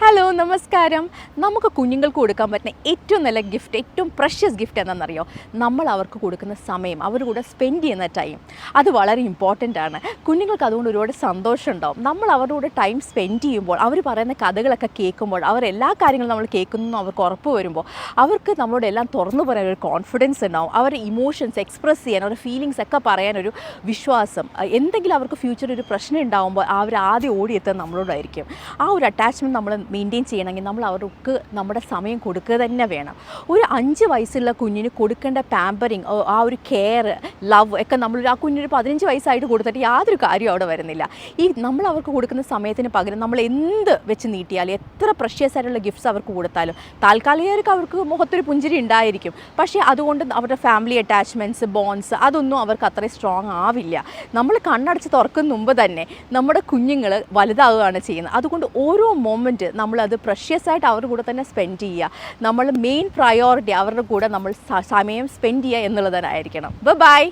Hello നമസ്കാരം. നമുക്ക് കുഞ്ഞുങ്ങൾക്ക് കൊടുക്കാൻ പറ്റുന്ന ഏറ്റവും നല്ല ഗിഫ്റ്റ്, ഏറ്റവും പ്രഷ്യസ് ഗിഫ്റ്റ് എന്താണെന്നറിയോ? നമ്മൾ അവർക്ക് കൊടുക്കുന്ന സമയം, അവരുടെ കൂടെ സ്പെൻഡ് ചെയ്യുന്ന ടൈം, അത് വളരെ ഇമ്പോർട്ടൻ്റ് ആണ്. കുഞ്ഞുങ്ങൾക്ക് അതുകൊണ്ട് ഒരുപാട് സന്തോഷം ഉണ്ടാവും. നമ്മൾ അവരുടെ കൂടെ ടൈം സ്പെൻഡ് ചെയ്യുമ്പോൾ, അവർ പറയുന്ന കഥകളൊക്കെ കേൾക്കുമ്പോൾ, അവർ എല്ലാ കാര്യങ്ങളും നമ്മൾ കേൾക്കുന്നു അവർക്ക് ഉറപ്പ് വരുമ്പോൾ, അവർക്ക് നമ്മളോട് എല്ലാം തുറന്നു പറയാൻ ഒരു കോൺഫിഡൻസ് ഉണ്ടാവും. അവരുടെ ഇമോഷൻസ് എക്സ്പ്രസ് ചെയ്യാൻ, അവരുടെ ഫീലിങ്സ് ഒക്കെ പറയാനൊരു വിശ്വാസം. എന്തെങ്കിലും അവർക്ക് ഫ്യൂച്ചറിൽ ഒരു പ്രശ്നം ഉണ്ടാകുമ്പോൾ അവർ ആദ്യം ഓടിയെത്തുന്നത് നമ്മളോടായിരിക്കും. ആ ഒരു അറ്റാച്ച്മെൻറ്റ് നമ്മൾ മെയിൻറ്റെയിൻ ചെയ്യണമെങ്കിൽ നമ്മൾ അവർക്ക് നമ്മുടെ സമയം കൊടുക്കുക തന്നെ വേണം. ഒരു 5 വയസ്സുള്ള കുഞ്ഞിന് കൊടുക്കേണ്ട പാമ്പറിങ്, ആ ഒരു കെയർ, ലവ് ഒക്കെ നമ്മൾ ആ കുഞ്ഞിന് 15 വയസ്സായിട്ട് കൊടുത്തിട്ട് യാതൊരു കാര്യവും അവിടെ വരുന്നില്ല. നമ്മൾ അവർക്ക് കൊടുക്കുന്ന സമയത്തിന് പകരം നമ്മൾ എന്ത് വെച്ച് നീട്ടിയാലും, എത്ര പ്രഷ്യസ് ആയിട്ടുള്ള ഗിഫ്റ്റ്സ് അവർക്ക് കൊടുത്താലും, താൽക്കാലികർക്ക് അവർക്ക് മുഖത്തൊരു പുഞ്ചിരി ഉണ്ടായിരിക്കും. പക്ഷേ അതുകൊണ്ട് അവരുടെ ഫാമിലി അറ്റാച്ച്മെൻറ്റ്സ്, ബോൺസ് അതൊന്നും അവർക്ക് അത്രയും സ്ട്രോങ് ആവില്ല. നമ്മൾ കണ്ണടച്ച് തുറക്കുന്ന മുമ്പ് തന്നെ നമ്മുടെ കുഞ്ഞുങ്ങൾ വലുതാവുകയാണ് ചെയ്യുന്നത്. അതുകൊണ്ട് ഓരോ മൊമെൻറ്റ് നമ്മളത് പ്രഷ്യസ് ആയിട്ട് അവരുടെ കൂടെ തന്നെ സ്പെൻഡ് ചെയ്യുക. നമ്മൾ മെയിൻ പ്രയോറിറ്റി അവരുടെ കൂടെ നമ്മൾ സമയം സ്പെൻഡ് ചെയ്യുക എന്നുള്ളതായിരിക്കണം. ബൈ.